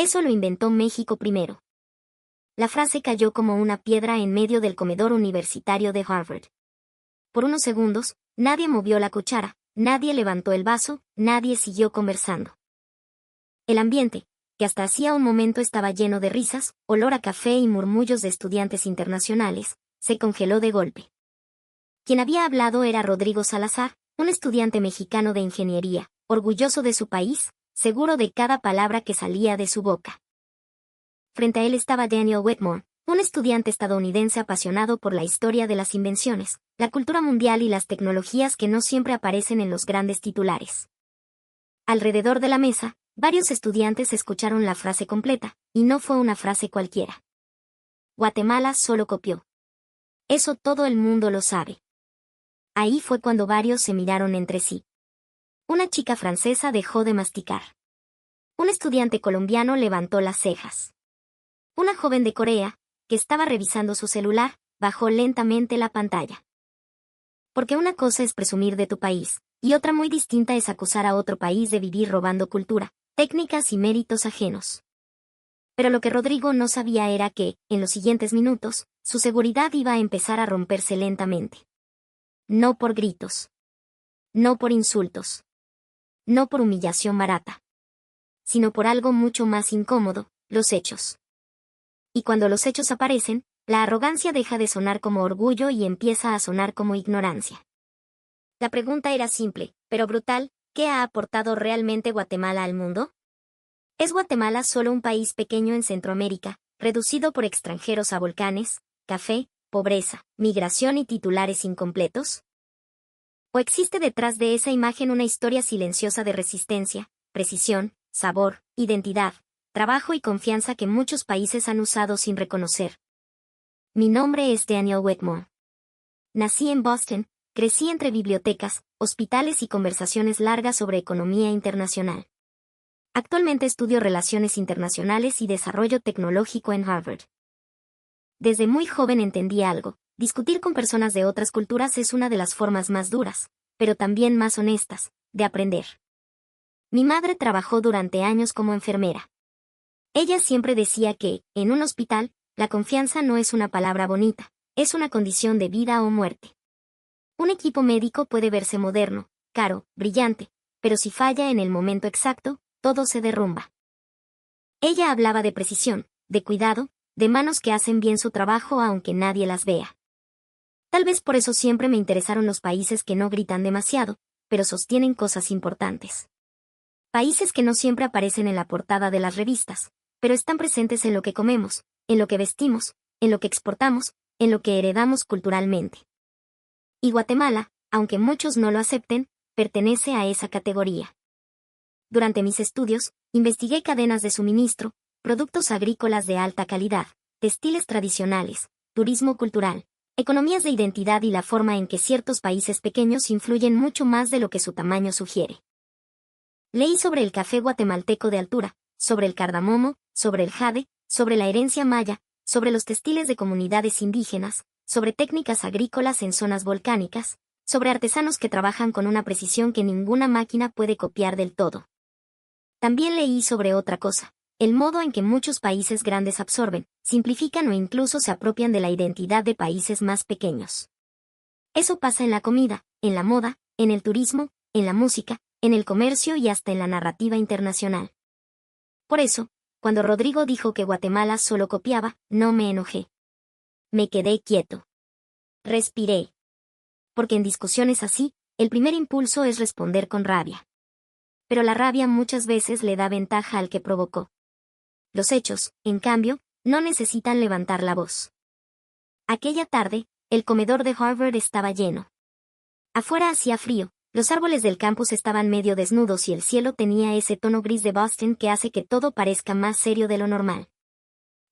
Eso lo inventó México primero. La frase cayó como una piedra en medio del comedor universitario de Harvard. Por unos segundos, nadie movió la cuchara, nadie levantó el vaso, nadie siguió conversando. El ambiente, que hasta hacía un momento estaba lleno de risas, olor a café y murmullos de estudiantes internacionales, se congeló de golpe. Quien había hablado era Rodrigo Salazar, un estudiante mexicano de ingeniería, orgulloso de su país, seguro de cada palabra que salía de su boca. Frente a él estaba Daniel Whitmore, un estudiante estadounidense apasionado por la historia de las invenciones, la cultura mundial y las tecnologías que no siempre aparecen en los grandes titulares. Alrededor de la mesa, varios estudiantes escucharon la frase completa, y no fue una frase cualquiera. Guatemala solo copió. Eso todo el mundo lo sabe. Ahí fue cuando varios se miraron entre sí. Una chica francesa dejó de masticar. Un estudiante colombiano levantó las cejas. Una joven de Corea, que estaba revisando su celular, bajó lentamente la pantalla. Porque una cosa es presumir de tu país, y otra muy distinta es acusar a otro país de vivir robando cultura, técnicas y méritos ajenos. Pero lo que Rodrigo no sabía era que, en los siguientes minutos, su seguridad iba a empezar a romperse lentamente. No por gritos. No por insultos. No por humillación barata. Sino por algo mucho más incómodo, los hechos. Y cuando los hechos aparecen, la arrogancia deja de sonar como orgullo y empieza a sonar como ignorancia. La pregunta era simple, pero brutal: ¿qué ha aportado realmente Guatemala al mundo? ¿Es Guatemala solo un país pequeño en Centroamérica, reducido por extranjeros a volcanes, café, pobreza, migración y titulares incompletos? ¿O existe detrás de esa imagen una historia silenciosa de resistencia, precisión, sabor, identidad, trabajo y confianza que muchos países han usado sin reconocer? Mi nombre es Daniel Whitmore. Nací en Boston, crecí entre bibliotecas, hospitales y conversaciones largas sobre economía internacional. Actualmente estudio Relaciones Internacionales y Desarrollo Tecnológico en Harvard. Desde muy joven entendí algo: discutir con personas de otras culturas es una de las formas más duras, pero también más honestas, de aprender. Mi madre trabajó durante años como enfermera. Ella siempre decía que, en un hospital, la confianza no es una palabra bonita, es una condición de vida o muerte. Un equipo médico puede verse moderno, caro, brillante, pero si falla en el momento exacto, todo se derrumba. Ella hablaba de precisión, de cuidado, de manos que hacen bien su trabajo aunque nadie las vea. Tal vez por eso siempre me interesaron los países que no gritan demasiado, pero sostienen cosas importantes. Países que no siempre aparecen en la portada de las revistas, pero están presentes en lo que comemos, en lo que vestimos, en lo que exportamos, en lo que heredamos culturalmente. Y Guatemala, aunque muchos no lo acepten, pertenece a esa categoría. Durante mis estudios, investigué cadenas de suministro, productos agrícolas de alta calidad, textiles tradicionales, turismo cultural, economías de identidad y la forma en que ciertos países pequeños influyen mucho más de lo que su tamaño sugiere. Leí sobre el café guatemalteco de altura, sobre el cardamomo, sobre el jade, sobre la herencia maya, sobre los textiles de comunidades indígenas, sobre técnicas agrícolas en zonas volcánicas, sobre artesanos que trabajan con una precisión que ninguna máquina puede copiar del todo. También leí sobre otra cosa: el modo en que muchos países grandes absorben, simplifican o incluso se apropian de la identidad de países más pequeños. Eso pasa en la comida, en la moda, en el turismo, en la música, en el comercio y hasta en la narrativa internacional. Por eso, cuando Rodrigo dijo que Guatemala solo copiaba, no me enojé. Me quedé quieto. Respiré. Porque en discusiones así, el primer impulso es responder con rabia. Pero la rabia muchas veces le da ventaja al que provocó. Los hechos, en cambio, no necesitan levantar la voz. Aquella tarde, el comedor de Harvard estaba lleno. Afuera hacía frío, los árboles del campus estaban medio desnudos y el cielo tenía ese tono gris de Boston que hace que todo parezca más serio de lo normal.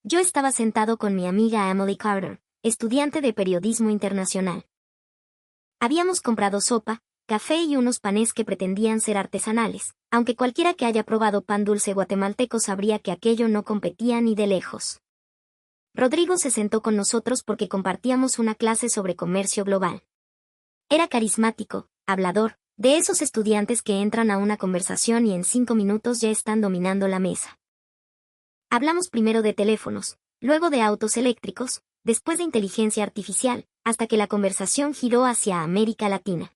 Yo estaba sentado con mi amiga Emily Carter, estudiante de periodismo internacional. Habíamos comprado sopa, café y unos panes que pretendían ser artesanales, aunque cualquiera que haya probado pan dulce guatemalteco sabría que aquello no competía ni de lejos. Rodrigo se sentó con nosotros porque compartíamos una clase sobre comercio global. Era carismático, hablador, de esos estudiantes que entran a una conversación y en 5 minutos ya están dominando la mesa. Hablamos primero de teléfonos, luego de autos eléctricos, después de inteligencia artificial, hasta que la conversación giró hacia América Latina.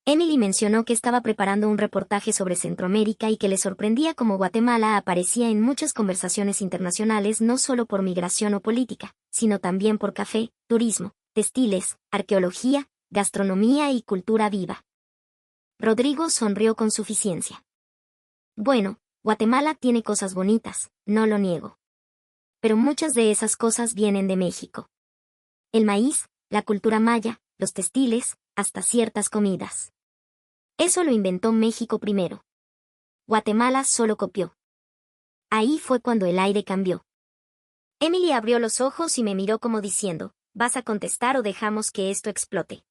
Emily mencionó que estaba preparando un reportaje sobre Centroamérica y que le sorprendía cómo Guatemala aparecía en muchas conversaciones internacionales no solo por migración o política, sino también por café, turismo, textiles, arqueología, gastronomía y cultura viva. Rodrigo sonrió con suficiencia. Bueno, Guatemala tiene cosas bonitas, no lo niego. Pero muchas de esas cosas vienen de México. El maíz, la cultura maya, los textiles, hasta ciertas comidas. Eso lo inventó México primero. Guatemala solo copió. Ahí fue cuando el aire cambió. Emily abrió los ojos y me miró como diciendo, ¿vas a contestar o dejamos que esto explote?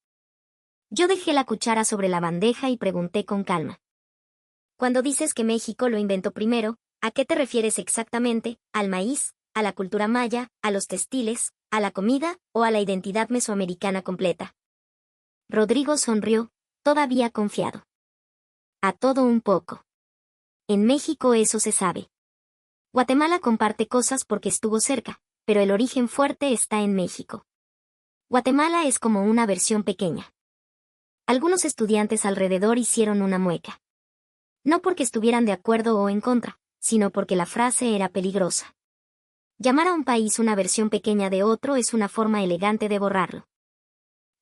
Yo dejé la cuchara sobre la bandeja y pregunté con calma. Cuando dices que México lo inventó primero, ¿a qué te refieres exactamente? ¿Al maíz, a la cultura maya, a los textiles, a la comida o a la identidad mesoamericana completa? Rodrigo sonrió, todavía confiado. A todo un poco. En México eso se sabe. Guatemala comparte cosas porque estuvo cerca, pero el origen fuerte está en México. Guatemala es como una versión pequeña. Algunos estudiantes alrededor hicieron una mueca. No porque estuvieran de acuerdo o en contra, sino porque la frase era peligrosa. Llamar a un país una versión pequeña de otro es una forma elegante de borrarlo.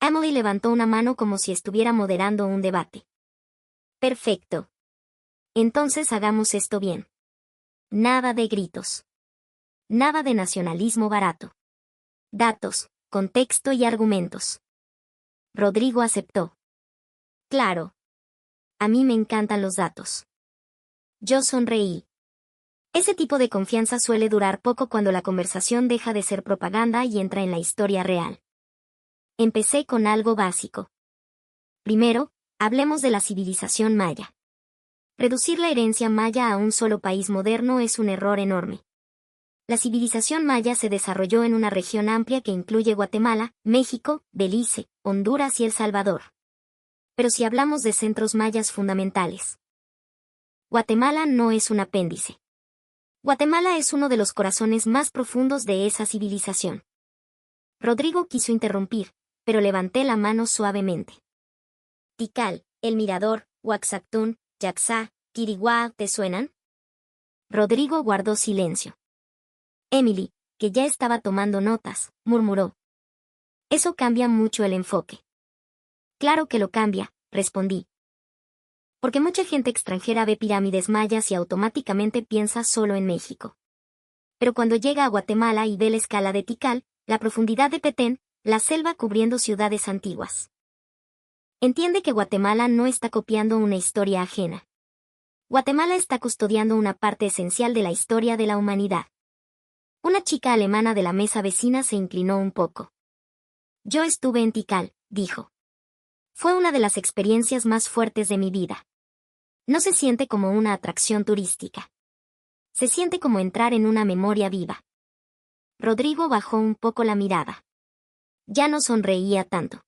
Emily levantó una mano como si estuviera moderando un debate. Perfecto. Entonces hagamos esto bien. Nada de gritos. Nada de nacionalismo barato. Datos, contexto y argumentos. Rodrigo aceptó. Claro. A mí me encantan los datos. Yo sonreí. Ese tipo de confianza suele durar poco cuando la conversación deja de ser propaganda y entra en la historia real. Empecé con algo básico. Primero, hablemos de la civilización maya. Reducir la herencia maya a un solo país moderno es un error enorme. La civilización maya se desarrolló en una región amplia que incluye Guatemala, México, Belice, Honduras y El Salvador. Pero si hablamos de centros mayas fundamentales, Guatemala no es un apéndice. Guatemala es uno de los corazones más profundos de esa civilización. Rodrigo quiso interrumpir, pero levanté la mano suavemente. Tikal, El Mirador, Oaxactún, Yaxá, Quiriguá, ¿te suenan? Rodrigo guardó silencio. Emily, que ya estaba tomando notas, murmuró. Eso cambia mucho el enfoque. Claro que lo cambia, respondí. Porque mucha gente extranjera ve pirámides mayas y automáticamente piensa solo en México. Pero cuando llega a Guatemala y ve la escala de Tikal, la profundidad de Petén, la selva cubriendo ciudades antiguas. Entiende que Guatemala no está copiando una historia ajena. Guatemala está custodiando una parte esencial de la historia de la humanidad. Una chica alemana de la mesa vecina se inclinó un poco. Yo estuve en Tikal, dijo. Fue una de las experiencias más fuertes de mi vida. No se siente como una atracción turística. Se siente como entrar en una memoria viva. Rodrigo bajó un poco la mirada. Ya no sonreía tanto.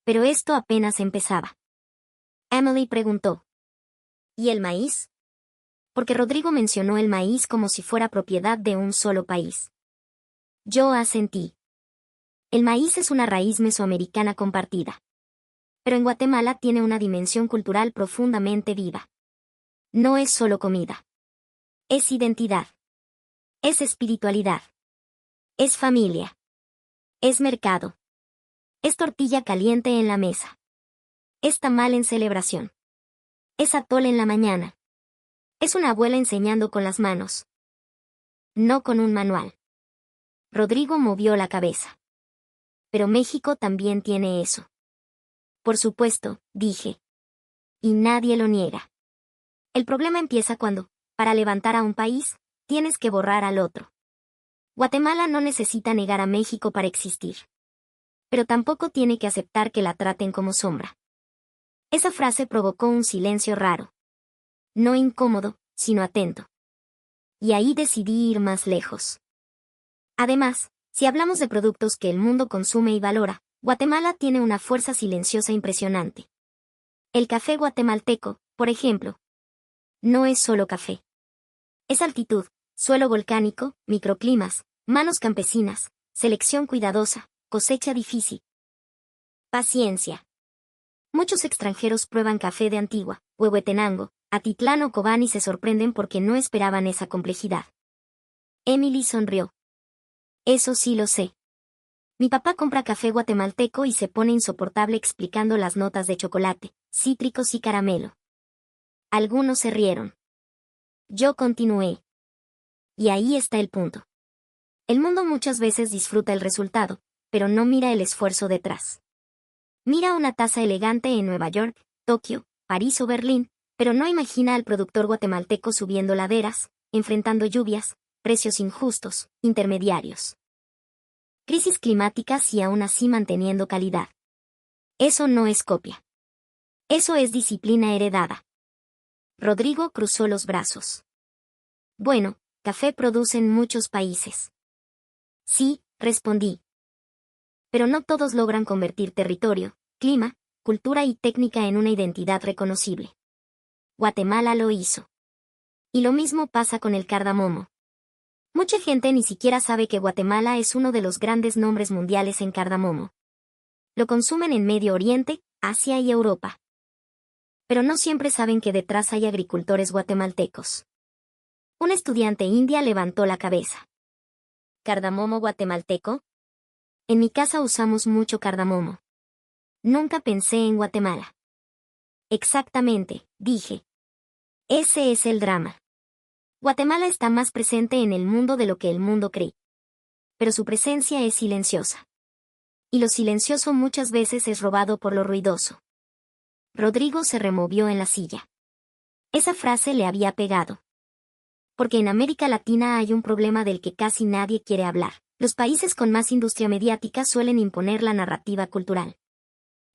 Pero esto apenas empezaba. Emily preguntó. ¿Y el maíz? Porque Rodrigo mencionó el maíz como si fuera propiedad de un solo país. Yo asentí. El maíz es una raíz mesoamericana compartida. Pero en Guatemala tiene una dimensión cultural profundamente viva. No es solo comida. Es identidad. Es espiritualidad. Es familia. Es mercado. Es tortilla caliente en la mesa. Es tamal en celebración. Es atole en la mañana. Es una abuela enseñando con las manos. No con un manual. Rodrigo movió la cabeza. Pero México también tiene eso. Por supuesto, dije. Y nadie lo niega. El problema empieza cuando, para levantar a un país, tienes que borrar al otro. Guatemala no necesita negar a México para existir. Pero tampoco tiene que aceptar que la traten como sombra. Esa frase provocó un silencio raro. No incómodo, sino atento. Y ahí decidí ir más lejos. Además, si hablamos de productos que el mundo consume y valora, Guatemala tiene una fuerza silenciosa impresionante. El café guatemalteco, por ejemplo, no es solo café. Es altitud, Suelo volcánico, microclimas, manos campesinas, selección cuidadosa, cosecha difícil. Paciencia. Muchos extranjeros prueban café de Antigua, Huehuetenango, Atitlán o Cobán y se sorprenden porque no esperaban esa complejidad. Emily sonrió. Eso sí lo sé. Mi papá compra café guatemalteco y se pone insoportable explicando las notas de chocolate, cítricos y caramelo. Algunos se rieron. Yo continué. Y ahí está el punto. El mundo muchas veces disfruta el resultado, pero no mira el esfuerzo detrás. Mira una taza elegante en Nueva York, Tokio, París o Berlín, pero no imagina al productor guatemalteco subiendo laderas, enfrentando lluvias, precios injustos, intermediarios. Crisis climáticas y aún así manteniendo calidad. Eso no es copia. Eso es disciplina heredada. Rodrigo cruzó los brazos. Bueno, café produce en muchos países. Sí, respondí. Pero no todos logran convertir territorio, clima, cultura y técnica en una identidad reconocible. Guatemala lo hizo. Y lo mismo pasa con el cardamomo. Mucha gente ni siquiera sabe que Guatemala es uno de los grandes nombres mundiales en cardamomo. Lo consumen en Medio Oriente, Asia y Europa. Pero no siempre saben que detrás hay agricultores guatemaltecos. Un estudiante india levantó la cabeza. ¿Cardamomo guatemalteco? En mi casa usamos mucho cardamomo. Nunca pensé en Guatemala. Exactamente, dije. Ese es el drama. Guatemala está más presente en el mundo de lo que el mundo cree. Pero su presencia es silenciosa. Y lo silencioso muchas veces es robado por lo ruidoso. Rodrigo se removió en la silla. Esa frase le había pegado. Porque en América Latina hay un problema del que casi nadie quiere hablar. Los países con más industria mediática suelen imponer la narrativa cultural.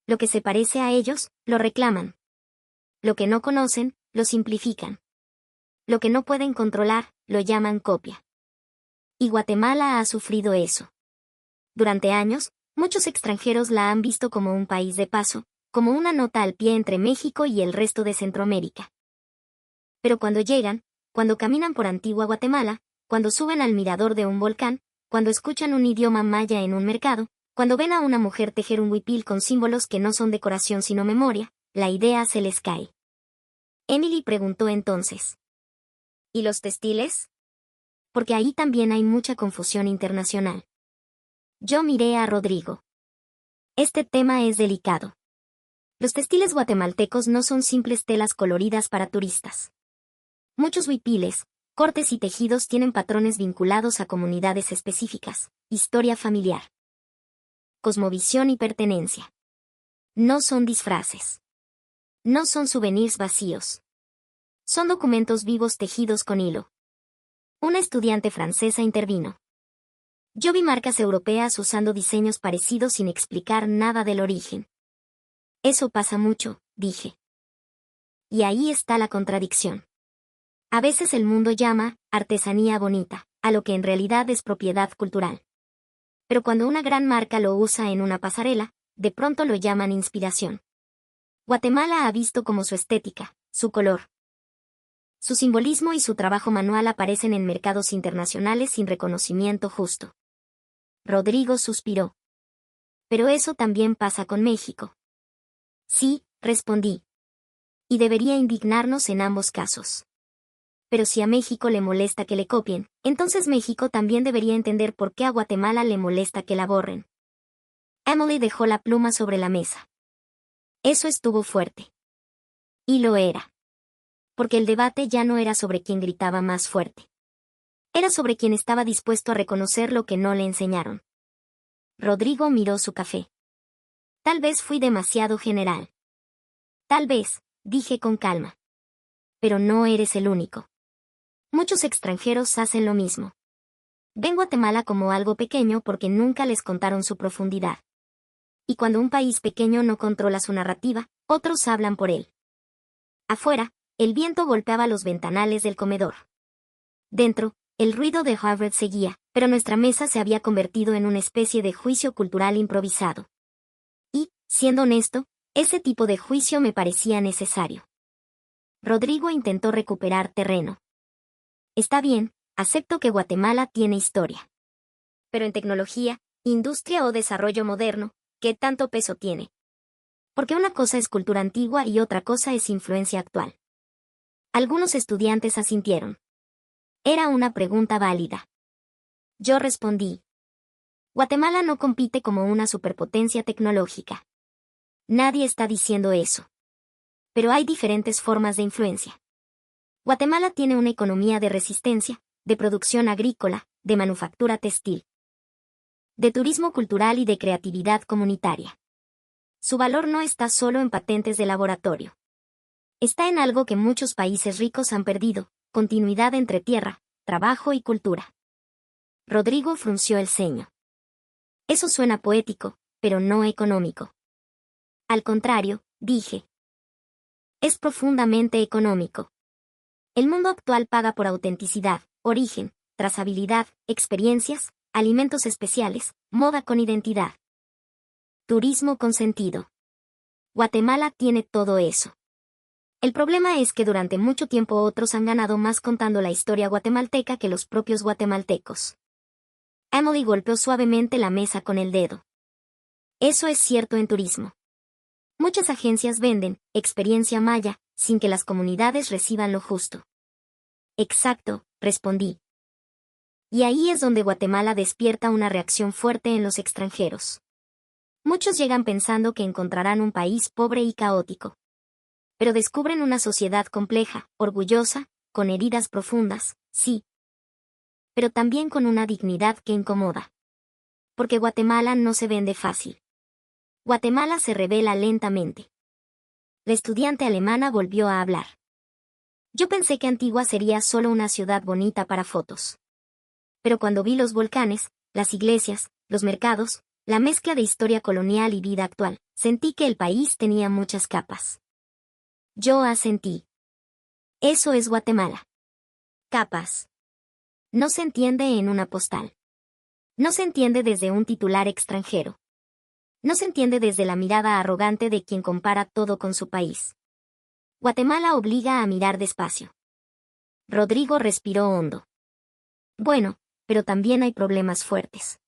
Lo que se parece a ellos, lo reclaman. Lo que no conocen, lo simplifican. Lo que no pueden controlar, lo llaman copia. Y Guatemala ha sufrido eso. Durante años, muchos extranjeros la han visto como un país de paso, como una nota al pie entre México y el resto de Centroamérica. Pero cuando llegan, cuando caminan por Antigua Guatemala, cuando suben al mirador de un volcán, cuando escuchan un idioma maya en un mercado, cuando ven a una mujer tejer un huipil con símbolos que no son decoración sino memoria, la idea se les cae. Emily preguntó entonces. ¿Y los textiles? Porque ahí también hay mucha confusión internacional. Yo miré a Rodrigo. Este tema es delicado. Los textiles guatemaltecos no son simples telas coloridas para turistas. Muchos huipiles, cortes y tejidos tienen patrones vinculados a comunidades específicas, historia familiar, cosmovisión y pertenencia. No son disfraces. No son souvenirs vacíos. Son documentos vivos tejidos con hilo. Una estudiante francesa intervino. Yo vi marcas europeas usando diseños parecidos sin explicar nada del origen. Eso pasa mucho, dije. Y ahí está la contradicción. A veces el mundo llama artesanía bonita a lo que en realidad es propiedad cultural. Pero cuando una gran marca lo usa en una pasarela, de pronto lo llaman inspiración. Guatemala ha visto como su estética, su color, su simbolismo y su trabajo manual aparecen en mercados internacionales sin reconocimiento justo. Rodrigo suspiró. Pero eso también pasa con México. Sí, respondí. Y debería indignarnos en ambos casos. Pero si a México le molesta que le copien, entonces México también debería entender por qué a Guatemala le molesta que la borren. Emily dejó la pluma sobre la mesa. Eso estuvo fuerte. Y lo era. Porque el debate ya no era sobre quién gritaba más fuerte. Era sobre quien estaba dispuesto a reconocer lo que no le enseñaron. Rodrigo miró su café. Tal vez fui demasiado general. Tal vez, dije con calma. Pero no eres el único. Muchos extranjeros hacen lo mismo. Ven Guatemala como algo pequeño porque nunca les contaron su profundidad. Y cuando un país pequeño no controla su narrativa, otros hablan por él. Afuera, el viento golpeaba los ventanales del comedor. Dentro, el ruido de Harvard seguía, pero nuestra mesa se había convertido en una especie de juicio cultural improvisado. Y, siendo honesto, ese tipo de juicio me parecía necesario. Rodrigo intentó recuperar terreno. Está bien, Acepto que Guatemala tiene historia. Pero en tecnología, industria o desarrollo moderno, ¿qué tanto peso tiene? Porque una cosa es cultura antigua y otra cosa es influencia actual. Algunos estudiantes asintieron. Era una pregunta válida. Yo respondí. Guatemala no compite como una superpotencia tecnológica. Nadie está diciendo eso. Pero hay diferentes formas de influencia. Guatemala tiene una economía de resistencia, de producción agrícola, de manufactura textil, de turismo cultural y de creatividad comunitaria. Su valor no está solo en patentes de laboratorio. Está en algo que muchos países ricos han perdido, continuidad entre tierra, trabajo y cultura. Rodrigo frunció el ceño. Eso suena poético, pero no económico. Al contrario, dije. Es profundamente económico. El mundo actual paga por autenticidad, origen, trazabilidad, experiencias, alimentos especiales, moda con identidad. Turismo con sentido. Guatemala tiene todo eso. El problema es que durante mucho tiempo otros han ganado más contando la historia guatemalteca que los propios guatemaltecos. Emily golpeó suavemente la mesa con el dedo. Eso es cierto en turismo. Muchas agencias venden experiencia maya, sin que las comunidades reciban lo justo. Exacto, respondí. Y ahí es donde Guatemala despierta una reacción fuerte en los extranjeros. Muchos llegan pensando que encontrarán un país pobre y caótico. Pero descubren una sociedad compleja, orgullosa, con heridas profundas, sí. Pero también con una dignidad que incomoda. Porque Guatemala no se vende fácil. Guatemala se revela lentamente. La estudiante alemana volvió a hablar. Yo pensé que Antigua sería solo una ciudad bonita para fotos. Pero cuando vi los volcanes, las iglesias, los mercados, la mezcla de historia colonial y vida actual, sentí que el país tenía muchas capas. Yo asentí. Eso es Guatemala. Capas. No se entiende en una postal. No se entiende desde un titular extranjero. No se entiende desde la mirada arrogante de quien compara todo con su país. Guatemala obliga a mirar despacio. Rodrigo respiró hondo. Bueno, pero también hay problemas fuertes.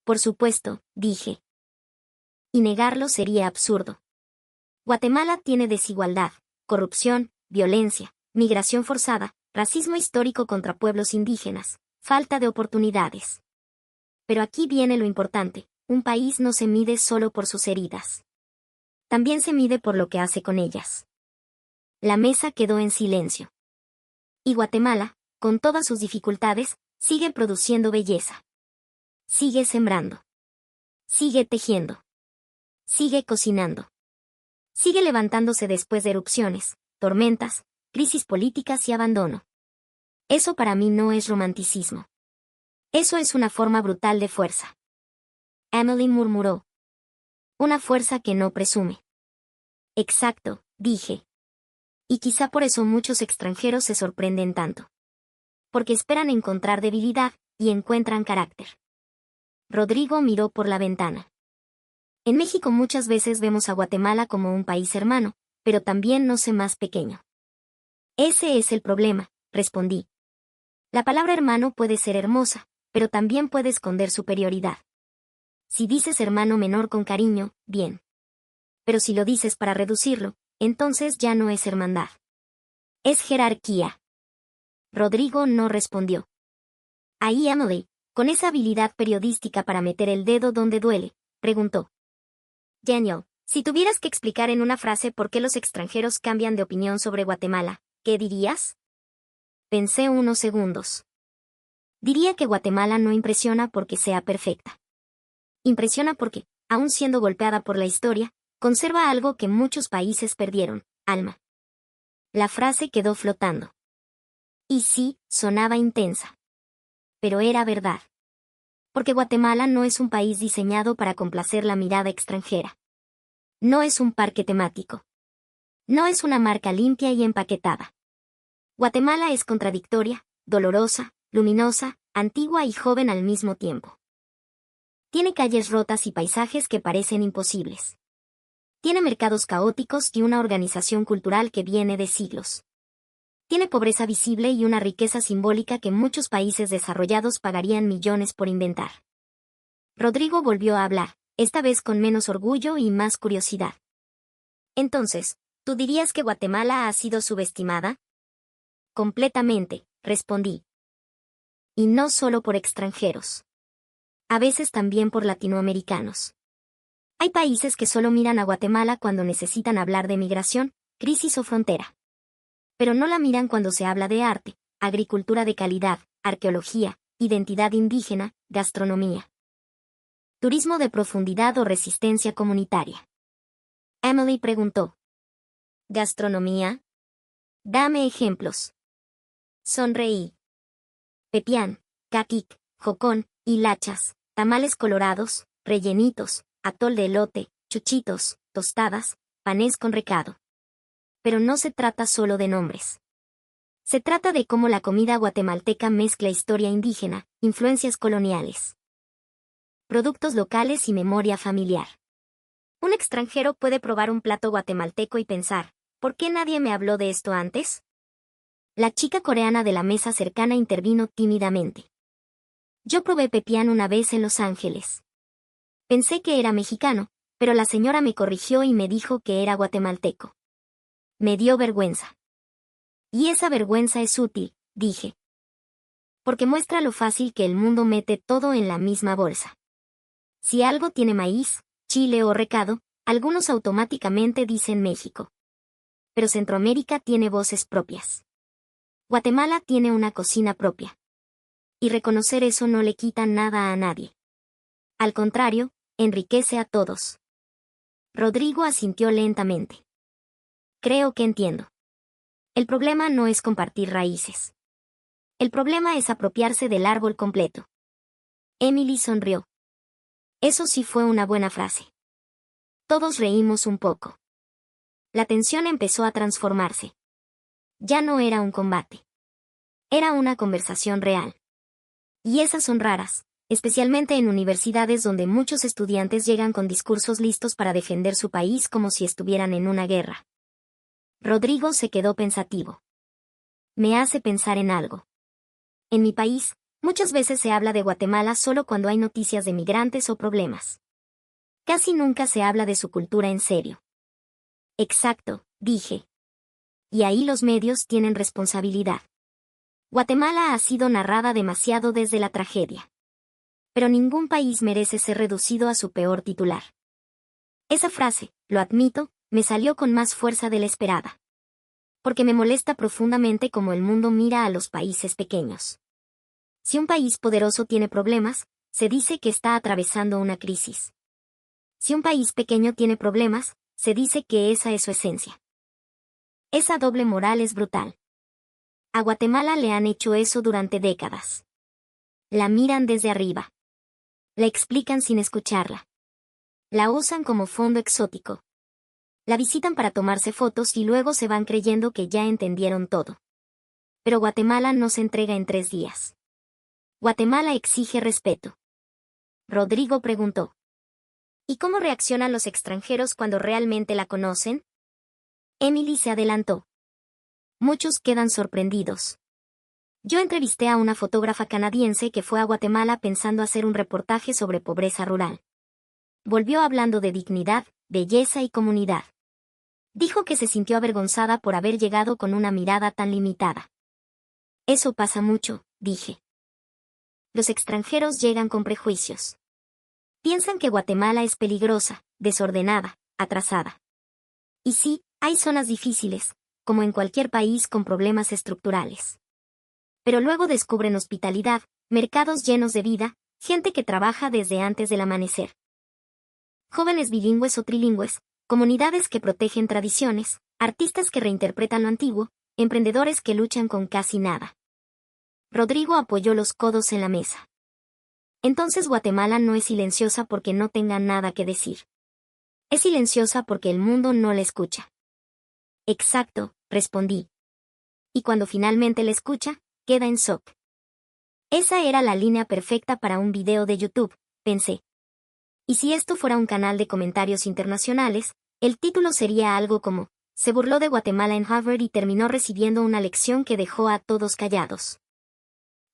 Por supuesto, dije. Y negarlo sería absurdo. Guatemala tiene desigualdad, corrupción, violencia, migración forzada, racismo histórico contra pueblos indígenas, falta de oportunidades. Pero aquí viene lo importante, un país no se mide solo por sus heridas. También se mide por lo que hace con ellas. La mesa quedó en silencio. Y Guatemala, con todas sus dificultades, sigue produciendo belleza. Sigue sembrando. Sigue tejiendo. Sigue cocinando. Sigue levantándose después de erupciones, tormentas, crisis políticas y abandono. Eso para mí no es romanticismo. Eso es una forma brutal de fuerza. Emily murmuró. Una fuerza que no presume. Exacto, dije. Y quizá por eso muchos extranjeros se sorprenden tanto. Porque esperan encontrar debilidad, y encuentran carácter. Rodrigo miró por la ventana. En México muchas veces vemos a Guatemala como un país hermano, pero también no sé más pequeño. Ese es el problema, respondí. La palabra hermano puede ser hermosa, pero también puede esconder superioridad. Si dices hermano menor con cariño, bien. Pero si lo dices para reducirlo, entonces ya no es hermandad. Es jerarquía. Rodrigo no respondió. Ahí Emily, con esa habilidad periodística para meter el dedo donde duele, preguntó. Daniel, si tuvieras que explicar en una frase por qué los extranjeros cambian de opinión sobre Guatemala, ¿qué dirías? Pensé unos segundos. Diría que Guatemala no impresiona porque sea perfecta. Impresiona porque, aun siendo golpeada por la historia, conserva algo que muchos países perdieron, alma. La frase quedó flotando. Y sí, sonaba intensa. Pero era verdad. Porque Guatemala no es un país diseñado para complacer la mirada extranjera. No es un parque temático. No es una marca limpia y empaquetada. Guatemala es contradictoria, dolorosa, luminosa, antigua y joven al mismo tiempo. Tiene calles rotas y paisajes que parecen imposibles. Tiene mercados caóticos y una organización cultural que viene de siglos. Tiene pobreza visible y una riqueza simbólica que muchos países desarrollados pagarían millones por inventar. Rodrigo volvió a hablar, esta vez con menos orgullo y más curiosidad. Entonces, ¿tú dirías que Guatemala ha sido subestimada? Completamente, respondí. Y no solo por extranjeros. A veces también por latinoamericanos. Hay países que solo miran a Guatemala cuando necesitan hablar de migración, crisis o frontera. Pero no la miran cuando se habla de arte, agricultura de calidad, arqueología, identidad indígena, gastronomía. Turismo de profundidad o resistencia comunitaria. Emily preguntó. ¿Gastronomía? Dame ejemplos. Sonreí. Pepián, caquic, jocón, hilachas, tamales colorados, rellenitos, atol de elote, chuchitos, tostadas, panés con recado. Pero no se trata solo de nombres. Se trata de cómo la comida guatemalteca mezcla historia indígena, influencias coloniales, productos locales y memoria familiar. Un extranjero puede probar un plato guatemalteco y pensar, ¿por qué nadie me habló de esto antes? La chica coreana de la mesa cercana intervino tímidamente. Yo probé pepián una vez en Los Ángeles. Pensé que era mexicano, pero la señora me corrigió y me dijo que era guatemalteco. Me dio vergüenza. Y esa vergüenza es útil, dije. Porque muestra lo fácil que el mundo mete todo en la misma bolsa. Si algo tiene maíz, chile o recado, algunos automáticamente dicen México. Pero Centroamérica tiene voces propias. Guatemala tiene una cocina propia. Y reconocer eso no le quita nada a nadie. Al contrario, enriquece a todos. Rodrigo asintió lentamente. Creo que entiendo. El problema no es compartir raíces. El problema es apropiarse del árbol completo. Emily sonrió. Eso sí fue una buena frase. Todos reímos un poco. La tensión empezó a transformarse. Ya no era un combate. Era una conversación real. Y esas son raras, especialmente en universidades donde muchos estudiantes llegan con discursos listos para defender su país como si estuvieran en una guerra. Rodrigo se quedó pensativo. Me hace pensar en algo. En mi país, muchas veces se habla de Guatemala solo cuando hay noticias de migrantes o problemas. Casi nunca se habla de su cultura en serio. Exacto, dije. Y ahí los medios tienen responsabilidad. Guatemala ha sido narrada demasiado desde la tragedia. Pero ningún país merece ser reducido a su peor titular. Esa frase, lo admito, me salió con más fuerza de la esperada. Porque me molesta profundamente cómo el mundo mira a los países pequeños. Si un país poderoso tiene problemas, se dice que está atravesando una crisis. Si un país pequeño tiene problemas, se dice que esa es su esencia. Esa doble moral es brutal. A Guatemala le han hecho eso durante décadas. La miran desde arriba. La explican sin escucharla. La usan como fondo exótico. La visitan para tomarse fotos y luego se van creyendo que ya entendieron todo. Pero Guatemala no se entrega en 3 días. Guatemala exige respeto. Rodrigo preguntó. ¿Y cómo reaccionan los extranjeros cuando realmente la conocen? Emily se adelantó. Muchos quedan sorprendidos. Yo entrevisté a una fotógrafa canadiense que fue a Guatemala pensando hacer un reportaje sobre pobreza rural. Volvió hablando de dignidad, belleza y comunidad. Dijo que se sintió avergonzada por haber llegado con una mirada tan limitada. Eso pasa mucho, dije. Los extranjeros llegan con prejuicios. Piensan que Guatemala es peligrosa, desordenada, atrasada. Y sí, hay zonas difíciles, como en cualquier país con problemas estructurales. Pero luego descubren hospitalidad, mercados llenos de vida, gente que trabaja desde antes del amanecer. Jóvenes bilingües o trilingües, comunidades que protegen tradiciones, artistas que reinterpretan lo antiguo, emprendedores que luchan con casi nada. Rodrigo apoyó los codos en la mesa. Entonces Guatemala no es silenciosa porque no tenga nada que decir. Es silenciosa porque el mundo no la escucha. Exacto, respondí. Y cuando finalmente la escucha, queda en shock. Esa era la línea perfecta para un video de YouTube, pensé. Y si esto fuera un canal de comentarios internacionales, el título sería algo como, Se burló de Guatemala en Harvard y terminó recibiendo una lección que dejó a todos callados.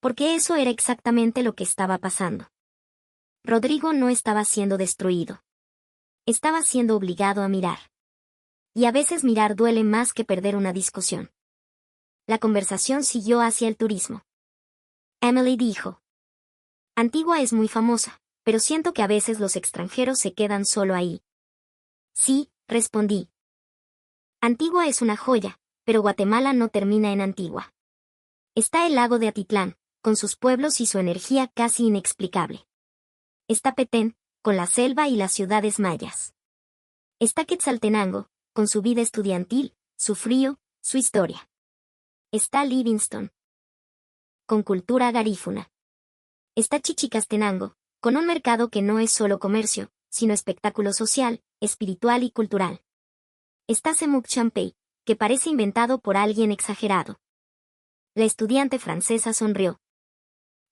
Porque eso era exactamente lo que estaba pasando. Rodrigo no estaba siendo destruido. Estaba siendo obligado a mirar. Y a veces mirar duele más que perder una discusión. La conversación siguió hacia el turismo. Emily dijo: Antigua es muy famosa, pero siento que a veces los extranjeros se quedan solo ahí. Sí, respondí. Antigua es una joya, pero Guatemala no termina en Antigua. Está el lago de Atitlán, con sus pueblos y su energía casi inexplicable. Está Petén, con la selva y las ciudades mayas. Está Quetzaltenango, con su vida estudiantil, su frío, su historia. Está Livingston, con cultura garífuna. Está Chichicastenango, con un mercado que no es solo comercio, sino espectáculo social, espiritual y cultural. Está Semuc Champey, que parece inventado por alguien exagerado. La estudiante francesa sonrió.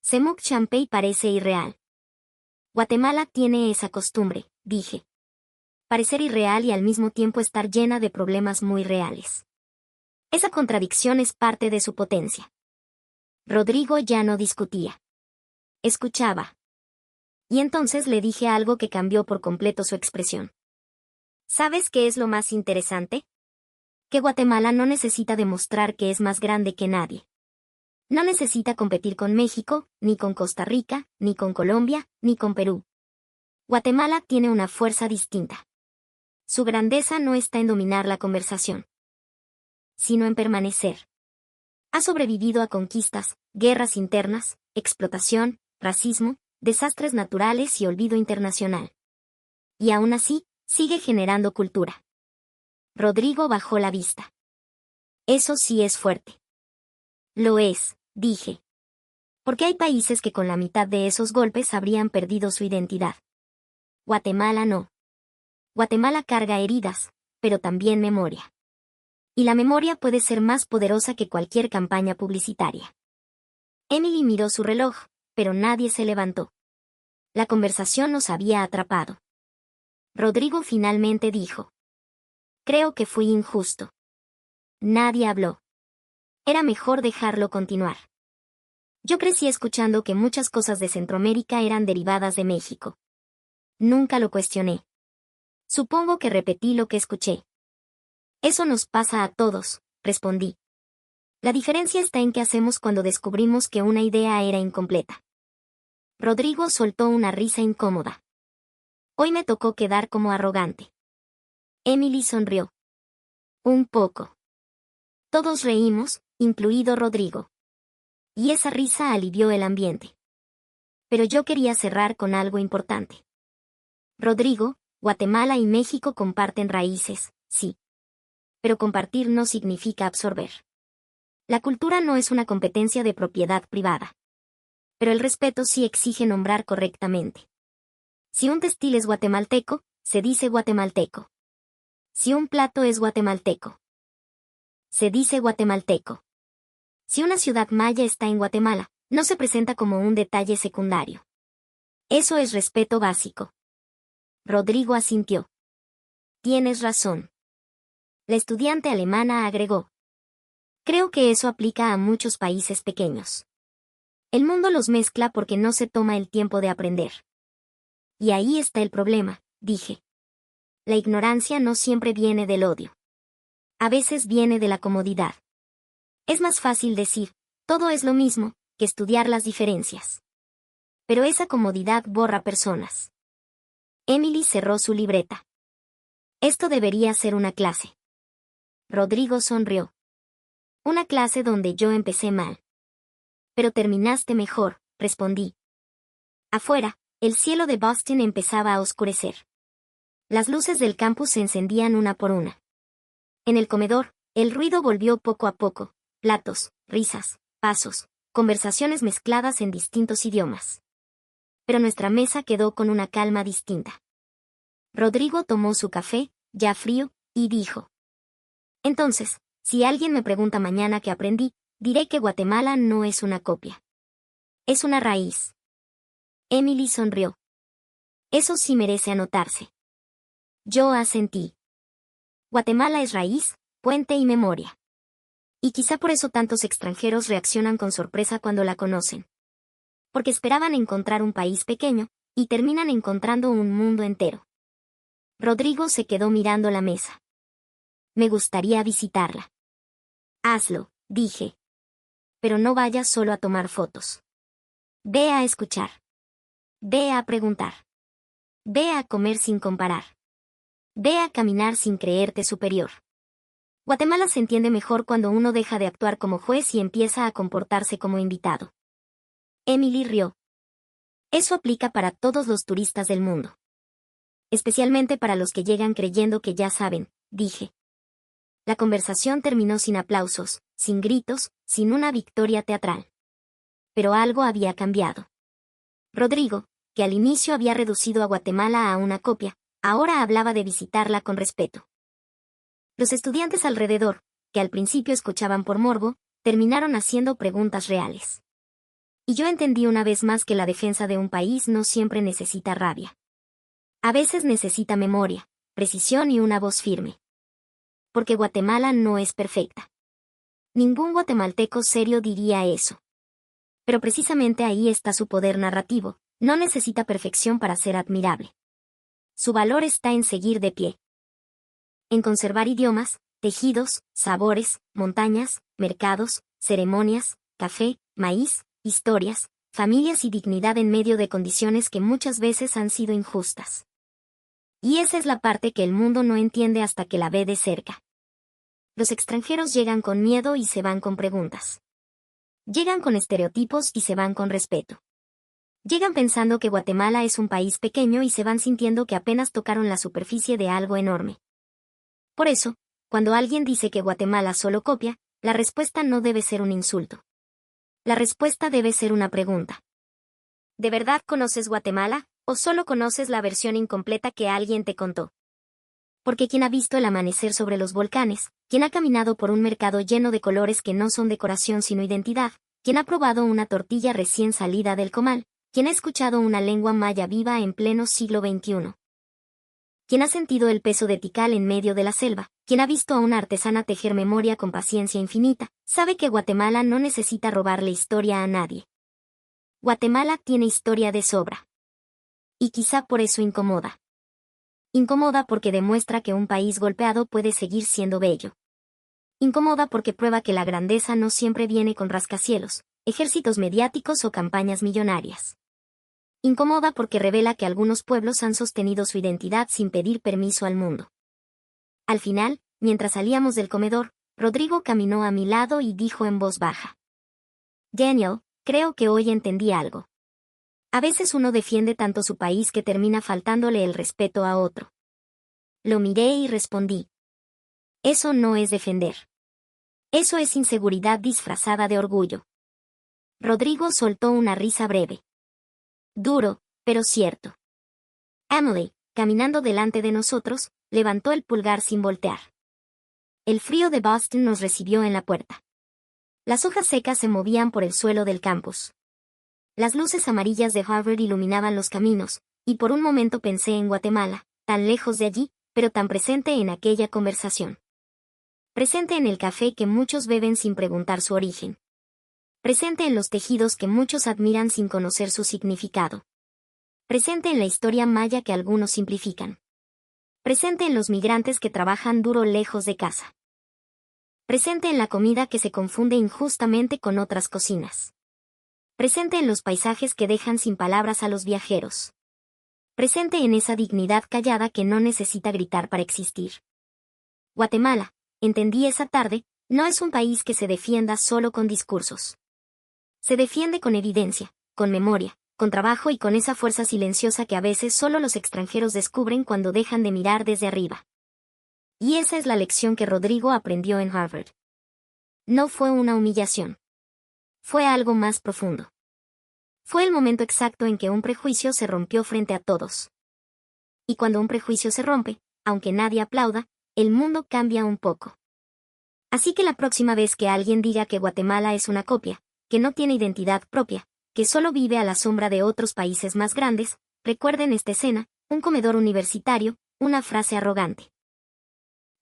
Semuc Champey parece irreal. Guatemala tiene esa costumbre, dije. Parecer irreal y al mismo tiempo estar llena de problemas muy reales. Esa contradicción es parte de su potencia. Rodrigo ya no discutía. Escuchaba. Y entonces le dije algo que cambió por completo su expresión. ¿Sabes qué es lo más interesante? Que Guatemala no necesita demostrar que es más grande que nadie. No necesita competir con México, ni con Costa Rica, ni con Colombia, ni con Perú. Guatemala tiene una fuerza distinta. Su grandeza no está en dominar la conversación, sino en permanecer. Ha sobrevivido a conquistas, guerras internas, explotación, racismo, desastres naturales y olvido internacional. Y aún así, sigue generando cultura. Rodrigo bajó la vista. Eso sí es fuerte. Lo es, dije. Porque hay países que con la mitad de esos golpes habrían perdido su identidad. Guatemala no. Guatemala carga heridas, pero también memoria. Y la memoria puede ser más poderosa que cualquier campaña publicitaria. Emily miró su reloj, pero nadie se levantó. La conversación nos había atrapado. Rodrigo finalmente dijo: Creo que fui injusto. Nadie habló. Era mejor dejarlo continuar. Yo crecí escuchando que muchas cosas de Centroamérica eran derivadas de México. Nunca lo cuestioné. Supongo que repetí lo que escuché. Eso nos pasa a todos, respondí. La diferencia está en qué hacemos cuando descubrimos que una idea era incompleta. Rodrigo soltó una risa incómoda. Hoy me tocó quedar como arrogante. Emily sonrió. Un poco. Todos reímos, incluido Rodrigo. Y esa risa alivió el ambiente. Pero yo quería cerrar con algo importante. Rodrigo, Guatemala y México comparten raíces, sí. Pero compartir no significa absorber. La cultura no es una competencia de propiedad privada. Pero el respeto sí exige nombrar correctamente. Si un textil es guatemalteco, se dice guatemalteco. Si un plato es guatemalteco, se dice guatemalteco. Si una ciudad maya está en Guatemala, no se presenta como un detalle secundario. Eso es respeto básico. Rodrigo asintió. Tienes razón. La estudiante alemana agregó. Creo que eso aplica a muchos países pequeños. El mundo los mezcla porque no se toma el tiempo de aprender. Y ahí está el problema, dije. La ignorancia no siempre viene del odio. A veces viene de la comodidad. Es más fácil decir, todo es lo mismo, que estudiar las diferencias. Pero esa comodidad borra personas. Emily cerró su libreta. Esto debería ser una clase. Rodrigo sonrió. Una clase donde yo empecé mal. Pero terminaste mejor, respondí. Afuera, el cielo de Boston empezaba a oscurecer. Las luces del campus se encendían una por una. En el comedor, el ruido volvió poco a poco, platos, risas, pasos, conversaciones mezcladas en distintos idiomas. Pero nuestra mesa quedó con una calma distinta. Rodrigo tomó su café, ya frío, y dijo. Entonces, si alguien me pregunta mañana qué aprendí, diré que Guatemala no es una copia. Es una raíz. Emily sonrió. Eso sí merece anotarse. Yo asentí. Guatemala es raíz, puente y memoria. Y quizá por eso tantos extranjeros reaccionan con sorpresa cuando la conocen. Porque esperaban encontrar un país pequeño, y terminan encontrando un mundo entero. Rodrigo se quedó mirando la mesa. Me gustaría visitarla. Hazlo, dije. Pero no vayas solo a tomar fotos. Ve a escuchar. Ve a preguntar. Ve a comer sin comparar. Ve a caminar sin creerte superior. Guatemala se entiende mejor cuando uno deja de actuar como juez y empieza a comportarse como invitado. Emily rió. Eso aplica para todos los turistas del mundo. Especialmente para los que llegan creyendo que ya saben, dije. La conversación terminó sin aplausos, sin gritos, sin una victoria teatral. Pero algo había cambiado. Rodrigo, que al inicio había reducido a Guatemala a una copia, ahora hablaba de visitarla con respeto. Los estudiantes alrededor, que al principio escuchaban por morbo, terminaron haciendo preguntas reales. Y yo entendí una vez más que la defensa de un país no siempre necesita rabia. A veces necesita memoria, precisión y una voz firme. Porque Guatemala no es perfecta. Ningún guatemalteco serio diría eso. Pero precisamente ahí está su poder narrativo, no necesita perfección para ser admirable. Su valor está en seguir de pie. En conservar idiomas, tejidos, sabores, montañas, mercados, ceremonias, café, maíz, historias, familias y dignidad en medio de condiciones que muchas veces han sido injustas. Y esa es la parte que el mundo no entiende hasta que la ve de cerca. Los extranjeros llegan con miedo y se van con preguntas. Llegan con estereotipos y se van con respeto. Llegan pensando que Guatemala es un país pequeño y se van sintiendo que apenas tocaron la superficie de algo enorme. Por eso, cuando alguien dice que Guatemala solo copia, la respuesta no debe ser un insulto. La respuesta debe ser una pregunta. ¿De verdad conoces Guatemala, o solo conoces la versión incompleta que alguien te contó? Porque quien ha visto el amanecer sobre los volcanes, quien ha caminado por un mercado lleno de colores que no son decoración sino identidad, quien ha probado una tortilla recién salida del comal, quien ha escuchado una lengua maya viva en pleno siglo XXI. Quien ha sentido el peso de Tikal en medio de la selva, quien ha visto a una artesana tejer memoria con paciencia infinita, sabe que Guatemala no necesita robarle historia a nadie. Guatemala tiene historia de sobra. Y quizá por eso incomoda. Incomoda porque demuestra que un país golpeado puede seguir siendo bello. Incomoda porque prueba que la grandeza no siempre viene con rascacielos, ejércitos mediáticos o campañas millonarias. Incomoda porque revela que algunos pueblos han sostenido su identidad sin pedir permiso al mundo. Al final, mientras salíamos del comedor, Rodrigo caminó a mi lado y dijo en voz baja. Daniel, creo que hoy entendí algo. A veces uno defiende tanto su país que termina faltándole el respeto a otro. Lo miré y respondí. Eso no es defender. Eso es inseguridad disfrazada de orgullo. Rodrigo soltó una risa breve. Duro, pero cierto. Emily, caminando delante de nosotros, levantó el pulgar sin voltear. El frío de Boston nos recibió en la puerta. Las hojas secas se movían por el suelo del campus. Las luces amarillas de Harvard iluminaban los caminos, y por un momento pensé en Guatemala, tan lejos de allí, pero tan presente en aquella conversación. Presente en el café que muchos beben sin preguntar su origen. Presente en los tejidos que muchos admiran sin conocer su significado. Presente en la historia maya que algunos simplifican. Presente en los migrantes que trabajan duro lejos de casa. Presente en la comida que se confunde injustamente con otras cocinas. Presente en los paisajes que dejan sin palabras a los viajeros. Presente en esa dignidad callada que no necesita gritar para existir. Guatemala, entendí esa tarde, no es un país que se defienda solo con discursos. Se defiende con evidencia, con memoria, con trabajo y con esa fuerza silenciosa que a veces solo los extranjeros descubren cuando dejan de mirar desde arriba. Y esa es la lección que Rodrigo aprendió en Harvard. No fue una humillación. Fue algo más profundo. Fue el momento exacto en que un prejuicio se rompió frente a todos. Y cuando un prejuicio se rompe, aunque nadie aplauda, el mundo cambia un poco. Así que la próxima vez que alguien diga que Guatemala es una copia, que no tiene identidad propia, que solo vive a la sombra de otros países más grandes, recuerden esta escena, un comedor universitario, una frase arrogante.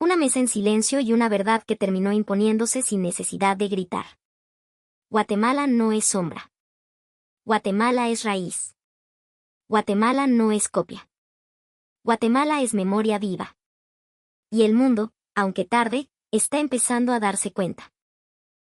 Una mesa en silencio y una verdad que terminó imponiéndose sin necesidad de gritar. Guatemala no es sombra. Guatemala es raíz. Guatemala no es copia. Guatemala es memoria viva. Y el mundo, aunque tarde, está empezando a darse cuenta.